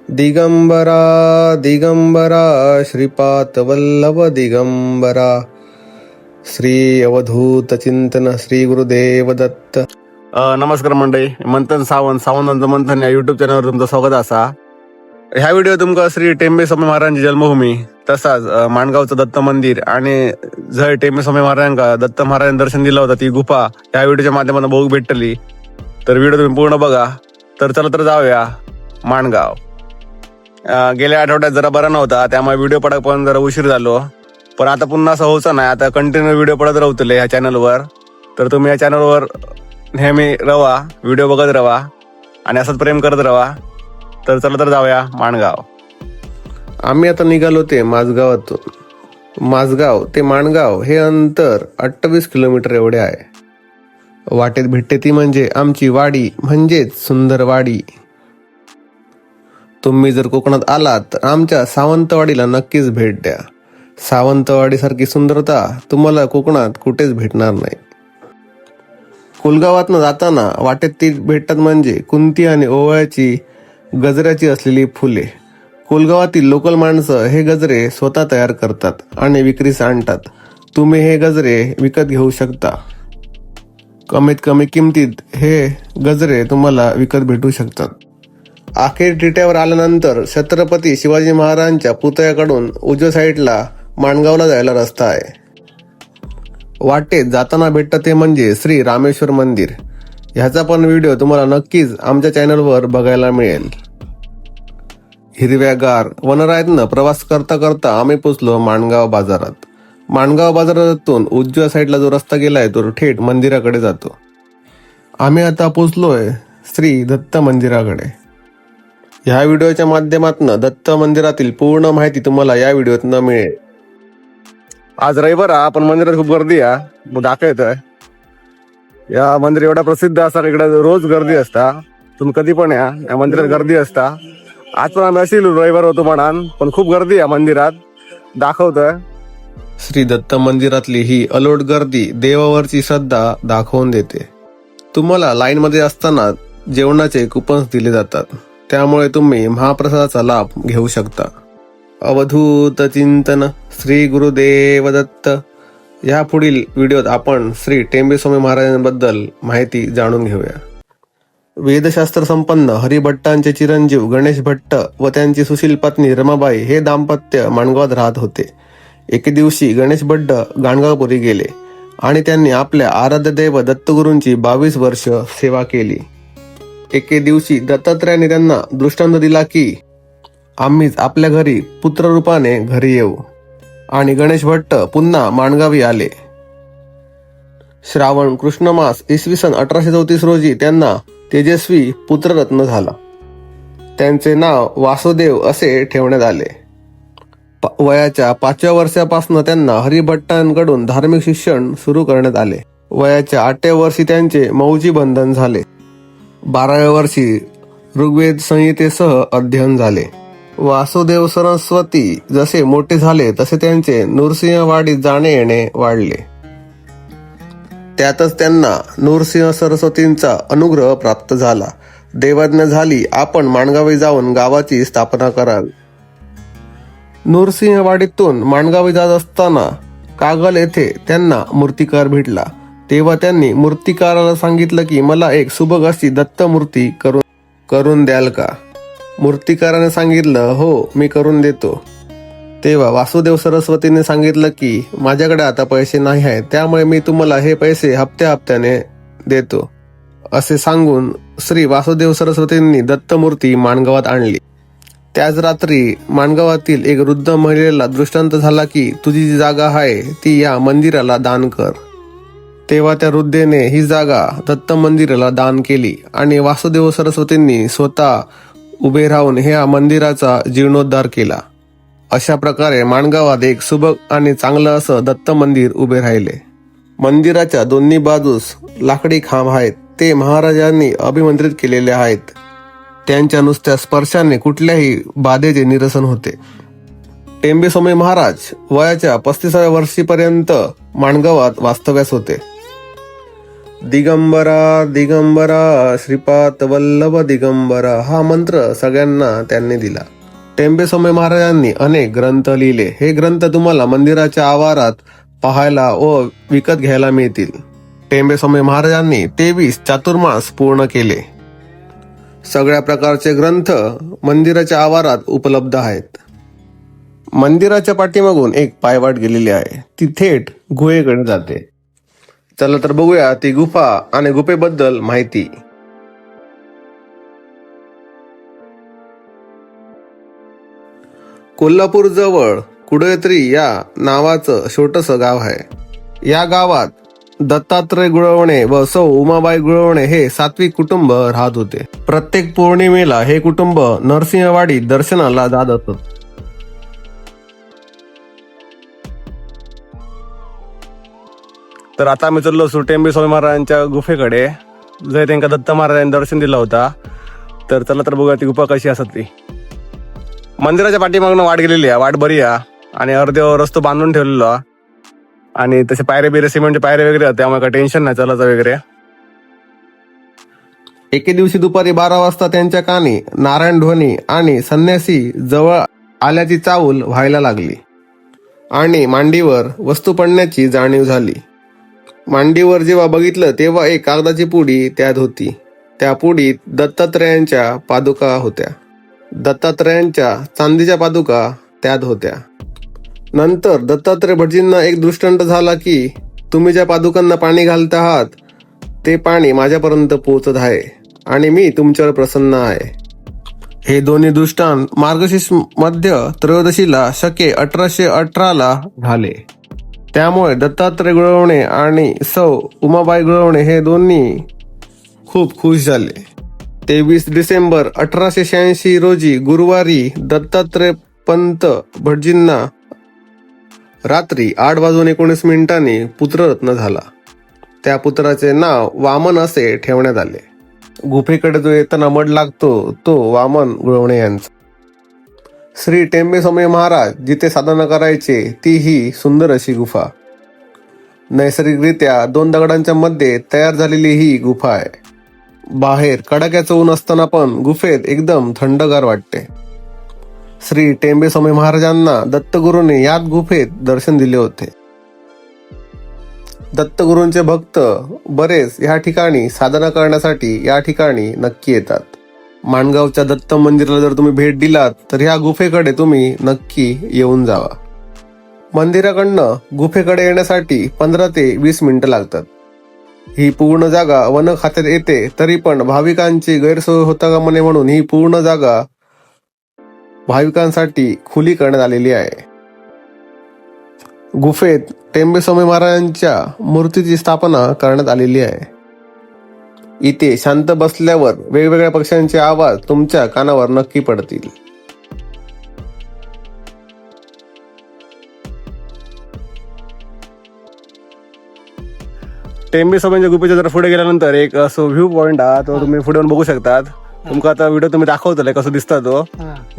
दिगंबरा दिगंबरा श्रीपाद वल्लभ दिगंबरा. श्री अवधूत चिंतन श्री गुरुदेव दत्त. नमस्कार मंडळी. मंथन सावंतांचं मंथन या युट्यूब चॅनलवर तुमचं स्वागत असा. ह्या व्हिडिओ तुमका श्री टेंबे स्वामी महाराजांची जन्मभूमी तसाच माणगावचं दत्त मंदिर आणि झळ टेंबे स्वामी महाराजांका दत्त महाराजांनी दर्शन दिलं होतं ती गुफा या व्हिडिओच्या माध्यमातून बघू भेटली. तर व्हिडिओ तुम्ही पूर्ण बघा. तर चला तर जाऊया माणगाव. गेल्या आठवड्यात जरा बरा नव्हता त्यामुळे व्हिडिओ पडक पण जरा उशीर झालो, पण आता पुन्हा असं होतं नाही. आता कंटिन्यू व्हिडिओ पडत राहतले ह्या चॅनलवर. तर तुम्ही या चॅनलवर नेहमी रवा, व्हिडिओ बघत राहा आणि असंच प्रेम करत राहा. तर चला तर जाऊया माणगाव. आम्ही आता निघालो ते माझगावातून. माझगाव ते माणगाव हे अंतर 28 किलोमीटर एवढे आहे. वाटेत भेटते ती म्हणजे आमची वाडी, म्हणजेच सुंदरवाडी. तुम्ही जर कोकणात आलात तर आमच्या सावंतवाडीला नक्कीच भेट द्या. सावंतवाडीसारखी सुंदरता तुम्हाला कोकणात कुठेच भेटणार नाही. कुलगावातनं जाताना वाटेत ती भेटतात म्हणजे कुंती आणि ओवळ्याची गजऱ्याची असलेली फुले. कुलगावातील लोकल माणसं हे गजरे स्वतः तयार करतात आणि विक्रीस आणतात. तुम्ही हे गजरे विकत घेऊ शकता. कमीत कमी किमतीत हे गजरे तुम्हाला विकत भेटू शकतात. अखेर टिट्यावर आल्यानंतर छत्रपती शिवाजी महाराजांच्या पुतळ्याकडून उजव्या साईडला माणगावला जायला रस्ता आहे. वाटेत जाताना भेटतं ते म्हणजे श्री रामेश्वर मंदिर. ह्याचा पण व्हिडिओ तुम्हाला नक्कीच आमच्या चॅनलवर बघायला मिळेल. हिरव्यागार वनरायतनं प्रवास करता करता आम्ही पोचलो माणगाव बाजारात. माणगाव बाजारातून उजव्या साईडला जो रस्ता गेलाय तो थेट मंदिराकडे जातो. आम्ही आता पोचलोय श्री दत्त मंदिराकडे. ह्या व्हिडिओच्या माध्यमातून दत्त मंदिरातील पूर्ण माहिती तुम्हाला या व्हिडिओतनं मिळेल. आज रविवार पण मंदिरात खूप गर्दी आहे. मग दाखवतोय या मंदिर एवढा प्रसिद्ध असता, इकडे रोज गर्दी असता. तुम्ही कधी पण या मंदिरात गर्दी असता. आज पण आम्ही असेल रविवार होतो म्हणान, पण खूप गर्दी आहे मंदिरात. दाखवतोय श्री दत्त मंदिरातली ही अलोट गर्दी देवावरची श्रद्धा दाखवून देते. तुम्हाला लाईन मध्ये असताना जेवणाचे कुपन्स दिले जातात, त्यामुळे तुम्ही महाप्रसादाचा लाभ घेऊ शकता. अवधूत चिंतन श्री गुरुदेव दत्त. या पुढील व्हिडिओत आपण श्री टेंबे स्वामी महाराजांबद्दल माहिती जाणून घेऊया. वेदशास्त्र संपन्न हरिभट्टांचे चिरंजीव गणेश भट्ट व त्यांची सुशील पत्नी रमाबाई हे दाम्पत्य माणगावात राहत होते. एके दिवशी गणेश भट्ट गाणगापुरी गेले आणि त्यांनी आपल्या आराध्य दैव दत्तगुरूंची 22 वर्ष सेवा केली. एके दिवशी दत्तात्रयाने त्यांना दृष्टांत दिला की आम्हीच आपल्या घरी पुत्ररूपाने घरी येऊ, आणि गणेश भट्ट पुन्हा माणगावी आले. श्रावण कृष्ण मास इसवी सन 1834 रोजी त्यांना तेजस्वी पुत्ररत्न झाला. त्यांचे नाव वासुदेव असे ठेवण्यात आले. वयाच्या 5व्या वर्षापासून त्यांना हरिभट्टांकडून धार्मिक शिक्षण सुरू करण्यात आले. वयाच्या 8व्या वर्षी त्यांचे मौजी बंधन झाले. 12व्या वर्षी ऋग्वेद संहितेसह अध्ययन झाले. वासुदेव सरस्वती जसे मोठे झाले तसे त्यांचे नृसिंहवाडीत जाणे येणे वाढले. त्यातच त्यांना नृसिंह सरस्वतींचा अनुग्रह प्राप्त झाला. देवाज्ञा झाली, आपण माणगावी जाऊन गावाची स्थापना करावी. नृसिंहवाडीतून माणगावी जात असताना कागल येथे त्यांना मूर्तिकार भेटला. तेव्हा त्यांनी मूर्तिकाराला सांगितलं की मला एक सुबक अशी दत्त मूर्ती करून द्याल का. मूर्तिकाराने सांगितलं हो, मी करून देतो. तेव्हा वासुदेव सरस्वतीने सांगितलं की माझ्याकडे आता पैसे नाही आहेत, त्यामुळे मी तुम्हाला हे पैसे हप्त्याने देतो. असे सांगून श्री वासुदेव सरस्वतींनी दत्तमूर्ती माणगावात आणली. त्याच रात्री माणगावातील एक वृद्ध महिलेला दृष्टांत झाला की तुझी जी जागा आहे ती या मंदिराला दान कर. तेव्हा त्या वृद्धेने ही जागा दत्त मंदिराला दान केली आणि वासुदेव सरस्वतींनी स्वतः उभे राहून ह्या मंदिराचा जीर्णोद्धार केला. अशा प्रकारे माणगावात एक सुबक आणि चांगलं असं दत्त मंदिर उभे राहिले. मंदिराच्या दोन्ही बाजूस लाकडी खांब आहेत. ते महाराजांनी अभिमंत्रित केलेले आहेत. त्यांच्या नुसत्या स्पर्शाने कुठल्याही बाधेचे निरसन होते. टेंबे स्वामी महाराज वयाच्या 35व्या वर्षीपर्यंत माणगावात वास्तव्यास होते. दिगंबरा दिगंबरा श्रीपाद वल्लभ दिगंबरा हा मंत्र सगळ्यांना त्यांनी दिला. टेंबेस्वामी महाराजांनी अनेक ग्रंथ लिहिले. हे ग्रंथ तुम्हाला मंदिराच्या आवारात पाहायला व विकत घ्यायला मिळतील. टेंबेस्वामी महाराजांनी 23 चातुर्मास पूर्ण केले. सगळ्या प्रकारचे ग्रंथ मंदिराच्या आवारात उपलब्ध आहेत. मंदिराच्या पाठीमागून एक पायवाट गेलेली आहे, ती थेट गुहेकडे जाते. चला तर बघूया ती गुफा आणि गुफेबद्दल माहिती. कोल्हापूर जवळ कुडतरी या नावाचं छोटस गाव आहे. या गावात दत्तात्रय गुळवणे व सौ उमाबाई गुळवणे हे सात्विक कुटुंब राहत होते. प्रत्येक पौर्णिमेला हे कुटुंब नरसिंहवाडी दर्शनाला जात असत. तर आता आम्ही चाललो असतो टेंबेस्वामी महाराजांच्या गुफेकडे. जर त्यांना दत्त महाराजांनी दर्शन दिलं होता, तर चला तर बघूया ती गुफा कशी असत ती. मंदिराच्या पाठीमागनं वाट गेलेली आहे, वाट बरी आहे आणि अर्धे रस्तो बांधून ठेवलेला आणि तसे पायरे बिरे सिमेंटचे पायरे वगैरे आहेत, त्यामुळे काही टेन्शन नाही चालायचं वगैरे. एके दिवशी दुपारी 12 वाजता त्यांच्या कानी नारायण ध्वनी आणि संन्यासी जवळ आल्याची चाहूल व्हायला लागली आणि मांडीवर वस्तू पडण्याची जाणीव झाली. मांडीवर जेव्हा बघितलं तेव्हा एक कागदाची पुडी त्यात होती. त्या पुडीत दत्तात्रयांच्या पादुका होत्या. दत्तात्रयांच्या चांदीच्या पादुका त्यात होत्या. नंतर दत्तात्रय भटजींना एक दृष्टांत झाला की तुम्ही ज्या पादुकांना पाणी घालत आहात ते पाणी माझ्यापर्यंत पोहोचत आहे आणि मी तुमच्यावर प्रसन्न आहे. हे दोन्ही दृष्टांत मार्गशीर्ष मध्य त्रयोदशीला शके 1818 झाले. त्यामुळे दत्तात्रय गुळवणे आणि सौ उमाबाई गुळवणे हे दोन्ही खूप खुश झाले. 23 डिसेंबर 1886 रोजी गुरुवारी दत्तात्रय पंत भटजींना रात्री 8:19 पुत्ररत्न झाला. त्या पुत्राचे नाव वामन असे ठेवण्यात आले. गुफेकडे जो येताना मड लागतो तो वामन गुळवणे यांचा. श्री टेंबेस्वामी महाराज जिथे साधना करायचे ती ही सुंदर अशी गुफा. नैसर्गिकरित्या 2 दगडांच्या मध्ये तयार झालेली ही गुफा आहे. बाहेर कडाक्याचं ऊन असताना पण गुफेत एकदम थंडगार वाटते. श्री टेंबेस्वामी महाराजांना दत्तगुरूंनी याच गुफेत दर्शन दिले होते. दत्तगुरूंचे भक्त बरेच या ठिकाणी साधना करण्यासाठी या ठिकाणी नक्की येतात. माणगावच्या दत्त मंदिराला जर तुम्ही भेट दिलात तर ह्या गुफेकडे तुम्ही नक्की येऊन जावा. मंदिराकडनं गुफेकडे येण्यासाठी 15 ते 20 मिनिटं लागतात. ही पूर्ण जागा वन खात्यात येते, तरी पण भाविकांची गैरसोय होता कामा नये म्हणून ही पूर्ण जागा भाविकांसाठी खुली करण्यात आलेली आहे. गुफेत टेंबेस्वामी महाराजांच्या मूर्तीची स्थापना करण्यात आलेली आहे. इथे शांत बसल्यावर वेगवेगळ्या पक्ष्यांचे आवाज तुमच्या कानावर नक्की पडतील. टेंबेस्वामींच्या गुफेच्या जर पुढे गेल्यानंतर एक असं व्ह्यू पॉइंट आहे, तो तुम्ही पुढे बघू शकतात. तुमका आता व्हिडिओ तुम्ही दाखवतले कसं दिसता तो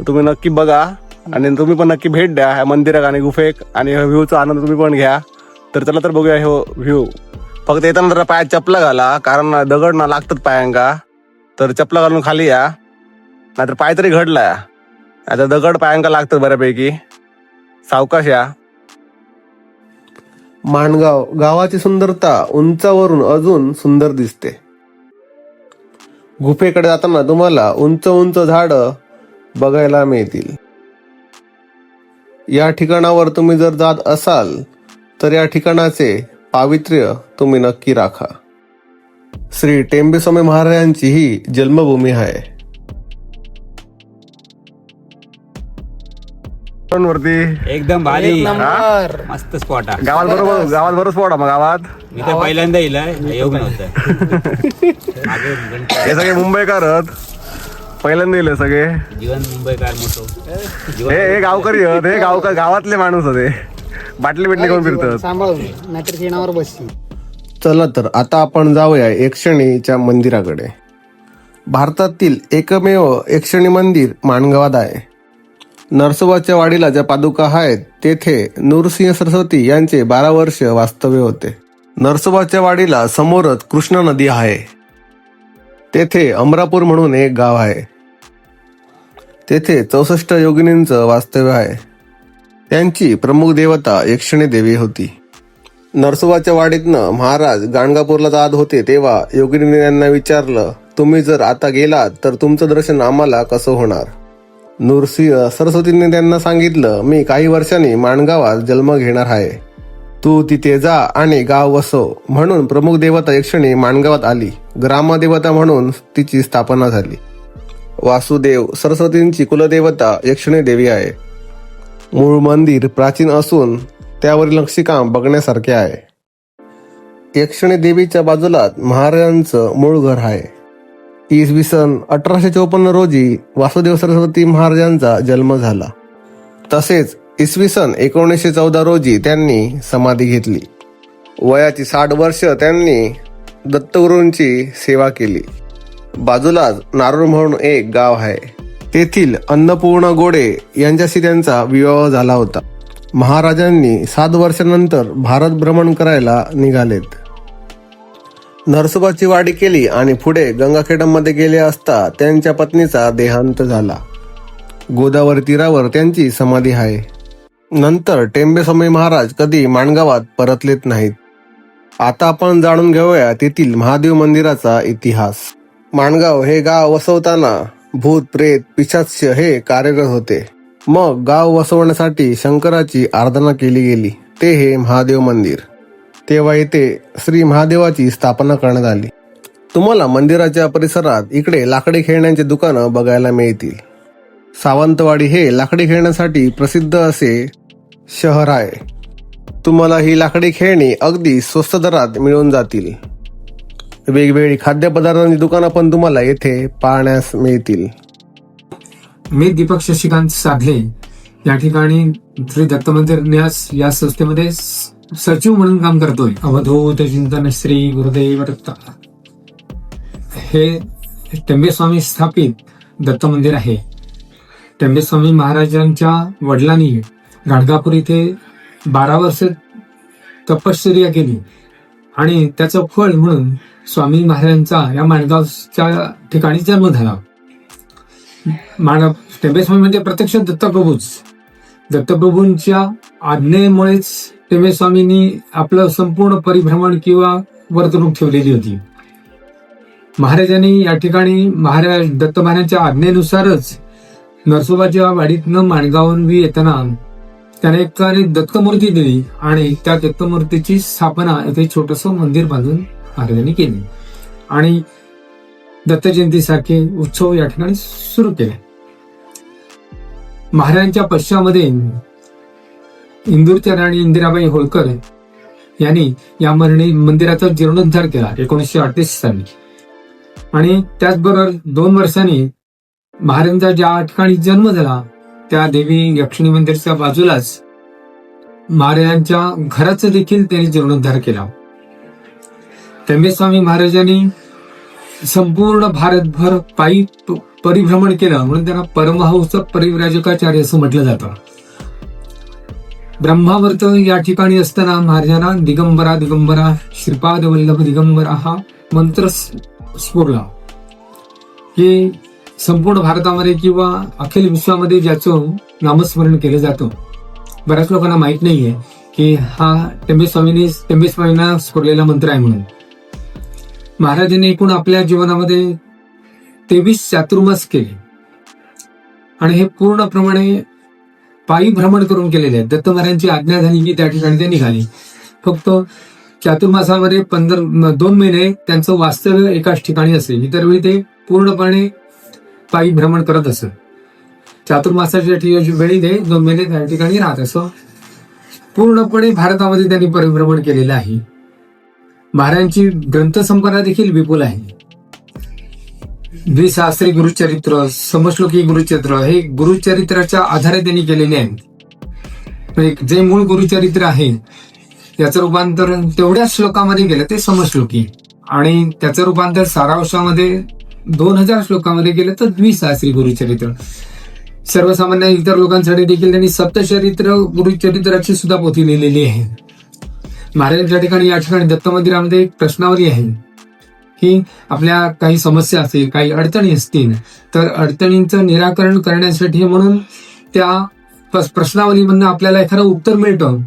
तुम्ही नक्की बघा आणि तुम्ही पण नक्की भेट द्या ह्या मंदिरात आणि गुफेक आणि व्ह्यूचा आनंद तुम्ही पण घ्या. तर चला तर बघूया हे व्ह्यू. फक्त येताना जरा पायात चपला घाला, कारण दगड ना लागतात पायांका. तर चपला घालून खाली या, नाहीतर पाय तरी घडला. आता दगड पायांका लागतात बऱ्यापैकी. सावकाश या. माणगाव गावाची सुंदरता उंचावरून अजून सुंदर दिसते. गुफेकडे जाताना तुम्हाला उंच उंच झाडं बघायला मिळतील. या ठिकाणावर तुम्ही जर जात असाल तर या ठिकाणाचे पावित्र्य तुम्ही नक्की राखा. श्री टेंबेस्वामी महाराजांची ही जन्मभूमी आहे. वरती एकदम भारी मस्त स्पॉट आहे. गावात बरोबर स्पॉट आहे. मग गावात मी तर पहिल्यांदा येईल, योग नव्हतं. हे सगळे मुंबईकर आहेत, पहिल्यांदा येईल सगळे. जीवन मुंबईकार मोठो. हे गावकरी आहेत, हे गावातले माणूस होते. बाटली बिटली करून फिरतात. नाहीतर शेणावर बसती. चला तर आता आपण जाऊया एकशणीच्या मंदिराकडे. भारतातील एकमेव एकशणी मंदिर माणगावात आहे. नरसोबाच्या वाडीला ज्या पादुका आहेत तेथे नूरसिंह सरस्वती यांचे 12 वर्ष वास्तव्य होते. नरसोबाच्या वाडीला समोरच कृष्णा नदी आहे. तेथे अमरापूर म्हणून एक गाव आहे. तेथे 64 योगिनींचं वास्तव्य आहे. त्यांची प्रमुख देवता यक्षिणी देवी होती. नरसोबाच्या वाडीतनं महाराज गाणगापूरला जात होते तेव्हा योगिनीने त्यांना विचारलं, तुम्ही जर आता गेलात तर तुमचं दर्शन आम्हाला कसं होणार? नृसिंह सरस्वतींनी त्यांना सांगितलं, मी काही वर्षांनी माणगावात जन्म घेणार आहे. तू तिथे जा आणि गाव वसव. म्हणून प्रमुख देवता यक्षिणी माणगावात आली. ग्रामदेवता म्हणून तिची स्थापना झाली. वासुदेव सरस्वतींची कुलदेवता यक्षिणी देवी आहे. मूळ मंदिर प्राचीन असून त्यावरील नक्षीकाम बघण्यासारखे आहे. यक्षिणी देवीच्या बाजूलाच महाराजांचं मूळ घर आहे. इसवी सन 1854 रोजी वासुदेव सरस्वती महाराजांचा जन्म झाला. तसेच इसवी सन 1914 रोजी त्यांनी समाधी घेतली. वयाची 60 वर्ष त्यांनी दत्तगुरूंची सेवा केली. बाजूलाच नारूर म्हणून एक गाव आहे. तेथील अन्नपूर्णा गोडे यांच्याशी त्यांचा विवाह झाला होता. महाराजांनी 7 वर्षांनंतर भारत भ्रमण करायला निघालेत. नरसोबाची वाडी केली आणि पुढे गंगाखेडमध्ये गेले असता त्यांच्या पत्नीचा देहांत झाला. गोदावरी तीरावर त्यांची समाधी आहे. नंतर टेंबेस्वामी महाराज कधी माणगावात परतलेत नाहीत. आता आपण जाणून घेऊया तेथील महादेव मंदिराचा इतिहास. माणगाव हे गाव वसवताना भूत प्रेत पिशाच हे कार्यरत होते. मग गाव वसवण्यासाठी शंकराची आराधना केली गेली. ते हे महादेव मंदिर. तेव्हा येथे श्री महादेवाची स्थापना करण्यात आली. तुम्हाला मंदिराच्या परिसरात इकडे लाकडी खेळण्यांची दुकानं बघायला मिळतील. सावंतवाडी हे लाकडी खेळण्यासाठी प्रसिद्ध असे शहर आहे. तुम्हाला ही लाकडी खेळणी अगदी स्वस्त दरात मिळून जातील. वेगवेगळी खाद्यपदार्थांची दुकानं पण तुम्हाला येथे पाहण्यास मिळतील. मी दीपक शशिकांत साधले या ठिकाणी श्री दत्त मंदिर न्यास या संस्थेमध्ये सचिव म्हणून काम करतोय. अवधूत चिंतन श्री गुरुदेव दत्त हे टेंबेस्वामी स्थापित दत्त मंदिर आहे. टेंबेस्वामी महाराजांच्या वडिलांनी गाणगापूर इथे 12 वर्ष तपश्चर्या केली आणि त्याचं फळ म्हणून स्वामी महाराजांचा या माणगावच्या ठिकाणी जन्म झाला. टेंबेस्वामी म्हणजे प्रत्यक्ष दत्तप्रभूच. दत्तप्रभूंच्या आज्ञेमुळेच टेंबेस्वामींनी आपलं संपूर्ण परिभ्रमण किंवा वर्तणूक ठेवलेली होती. महाराजांनी या ठिकाणी दत्त महाराजांच्या आज्ञेनुसारच नरसोबाच्या वाडीतनं माणगावून येताना त्याने एक दत्तमूर्ती दिली आणि त्या दत्तमूर्तीची स्थापना इथे छोटंसं मंदिर बांधून महाराजांनी केली आणि दत्त जयंतीसारखे उत्सव या ठिकाणी सुरू केले. महाराजांच्या पश्चामध्ये इंदूरच्या राणी इंदिराबाई होळकर यांनी या मंदिराचा जीर्णोद्धार केला 1938 साली. आणि त्याचबरोबर 2 वर्षांनी महाराजांचा ज्या ठिकाणी जन्म झाला त्या देवी यक्षिणी मंदिरच्या बाजूलाच महाराजांच्या घराचा देखील त्यांनी जीर्णोद्धार केला. टेंबेस्वामी महाराजांनी संपूर्ण भारतभर पायी परिभ्रमण केलं म्हणून त्यांना परमहंस परिव्राजकाचार्य असं म्हटलं जातं. ब्रह्मावर्त या ठिकाणी असताना महाराजांना दिगंबरा दिगंबरा श्रीपाद वल्लभ दिगंबरा हा मंत्र स्फुरला की संपूर्ण भारतामध्ये किंवा अखिल विश्वामध्ये ज्याचं नामस्मरण केलं जातं. बऱ्याच लोकांना माहित नाहीये की हा टेंबेस्वामींना स्फुरलेला मंत्र आहे म्हणून. महाराजांनी एकूण आपल्या जीवनामध्ये 23 चातुर्मास केले आणि हे पूर्णप्रमाणे पायी भ्रमण करून केलेले आहे. दत्त महाराजांची आज्ञा झाली की त्या ठिकाणी ते निघाले. फक्त चातुर्मासामध्ये 2 महिने त्यांचं वास्तव्य एकाच ठिकाणी असेल. इतर वेळी ते पूर्णपणे पायी भ्रमण करत असत. चातुर्मासाच्या वेळी ते 2 महिने त्या ठिकाणी राहत असं पूर्णपणे भारतामध्ये त्यांनी परिभ्रमण केलेलं आहे. महाराजांची ग्रंथसंपदा देखील विपुल आहे. द्विसहस्री गुरुचरित्र, समश्लोकी गुरुचरित्र हे गुरुचरित्राच्या आधारे त्यांनी केलेले आहे. जे मूळ गुरुचरित्र आहे त्याचं रूपांतर तेवढ्या श्लोकामध्ये केलं ते समश्लोकी आणि त्याचं रूपांतर सारांशामध्ये 2000 श्लोकामध्ये केलं तर द्विसहस्री गुरुचरित्र. सर्वसामान्य इतर लोकांसाठी देखील त्यांनी सप्तचरित्र गुरुचरित्राची सुद्धा पोथी लिहिलेली आहे. महाराजांच्या ठिकाणी या ठिकाणी दत्त मंदिरामध्ये एक प्रश्नावली आहे की आपल्या काही समस्या असतील, काही अडचणी असतील, तर अडचणींचं निराकरण करण्यासाठी म्हणून त्या प्रश्नावलीमधनं आपल्याला एखादं उत्तर मिळतं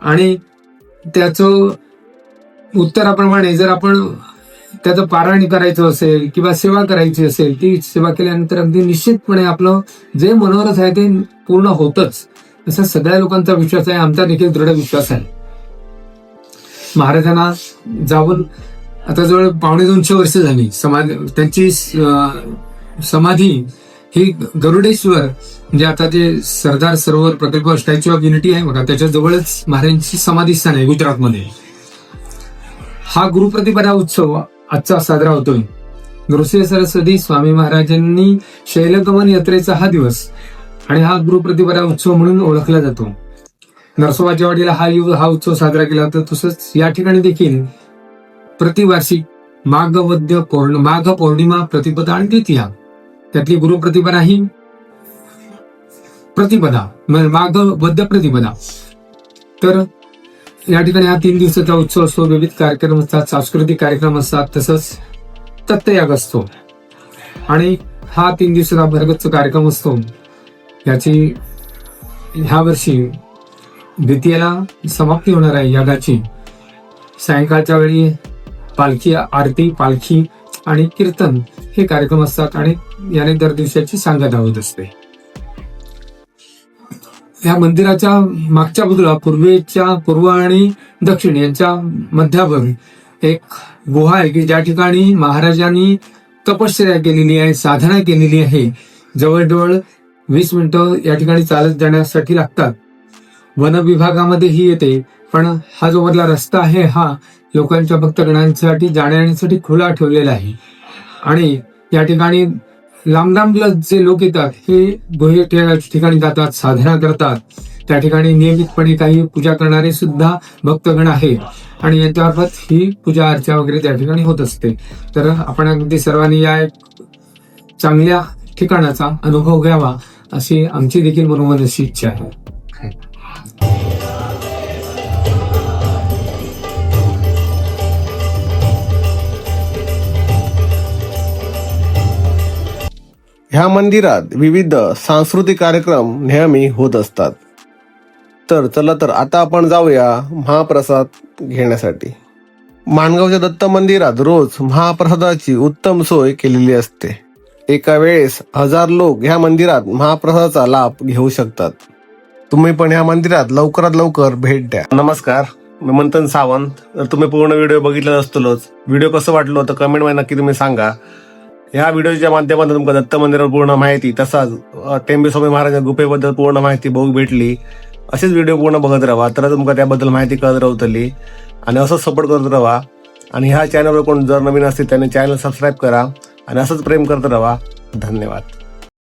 आणि त्याचं उत्तराप्रमाणे जर आपण त्याचं पारायण करायचं असेल किंवा सेवा करायची असेल, ती सेवा केल्यानंतर अगदी निश्चितपणे आपलं जे मनोरथ आहे ते पूर्ण होतच, असा सगळ्या लोकांचा विश्वास आहे. आमचा देखील दृढ विश्वास आहे. महाराजांना जाऊन आता जवळ 250 वर्ष झाली. त्यांची समाधी ही गरुडेश्वर म्हणजे आता ते सरदार सरोवर प्रकल्प स्टॅच्यू ऑफ युनिटी आहे बघा, त्याच्या जवळच महाराजांची समाधी स्थान आहे गुजरातमध्ये. हा गुरुप्रतिपदा उत्सव आजचा साजरा होतोय. नृसिंह सरस्वती स्वामी महाराजांनी शैलगमन यात्रेचा हा दिवस आणि हा गुरुप्रतिपदा उत्सव म्हणून ओळखला जातो. नरसोबाच्या वाडीला हा उत्सव साजरा केला जातो. तसंच या ठिकाणी देखील प्रतिवार्षिक माघ पौर्णिमा, प्रतिपदा आणि द्वितीया त्यातली गुरुप्रतिपदा ही प्रतिपदा माघ वद्य प्रतिपदा. तर या ठिकाणी हा 3 दिवसाचा उत्सव असतो. विविध कार्यक्रम असतात, सांस्कृतिक कार्यक्रम असतात, तसंच तत्वयाग असतो आणि हा 3 दिवसाचा भरगच्च कार्यक्रम असतो. याची ह्या वर्षी द्वितीयेला समाप्ती होणार आहे यागाची. सायंकाळच्या वेळी पालखी आरती, पालखी आणि कीर्तन हे कार्यक्रम असतात आणि याने दर दिवसाची सांगता होत असते. या मंदिराच्या मागच्या बाजूला पूर्व आणि दक्षिण यांच्या मध्यावर एक गुहा आहे की ज्या ठिकाणी महाराजांनी तपश्चर्या केलेली आहे, साधना केलेली आहे. जवळजवळ 20 मिनिटं या ठिकाणी चालत जाण्यासाठी लागतात. वन विभागामध्ये ही येते, पण हा जो मधला रस्ता आहे हा लोकांच्या भक्तगणांसाठी जाण्यासाठी खुला ठेवलेला आहे आणि या ठिकाणी लांब जे लोक येतात हे गुहे ठिकाणी जातात, साधना करतात. त्या ठिकाणी नियमितपणे काही पूजा करणारे सुद्धा भक्तगण आहेत आणि यांच्यामार्फत ही पूजा अर्चा वगैरे त्या ठिकाणी होत असते. तर आपण अगदी सर्वांनी या चांगल्या ठिकाणाचा अनुभव घ्यावा अशी आमची देखील मनोमन अशी इच्छा आहे. ह्या मंदिरात विविध सांस्कृतिक कार्यक्रम नेहमी होत असतात. तर चला तर आता आपण जाऊया महाप्रसाद घेण्यासाठी. माणगावच्या दत्त मंदिरात रोज महाप्रसादाची उत्तम सोय केलेली असते. एका वेळेस 1000 लोक ह्या मंदिरात महाप्रसादाचा लाभ घेऊ शकतात. तुम्ही पण ह्या मंदिरात लवकरात लवकर भेट द्या. नमस्कार, मी मंथन सावंत. तर तुम्ही पूर्ण व्हिडिओ बघितला असतोच. व्हिडिओ कसं वाटलं तर कमेंट मध्ये नक्की तुम्ही सांगा. या व्हिडिओच्या माध्यमातून तुमका दत्त मंदिरावर पूर्ण माहिती, तसाच टेंबे स्वामी महाराजांच्या गुफेबद्दल पूर्ण माहिती बघू भेटली. असेच व्हिडिओ पूर्ण बघत राहा, तर तुमका त्याबद्दल माहिती कळत राहतली आणि असंच सपोर्ट करत राहा. आणि ह्या चॅनलवर कोण जर नवीन असतील त्याने चॅनल सबस्क्राईब करा आणि असंच प्रेम करत राहा. धन्यवाद.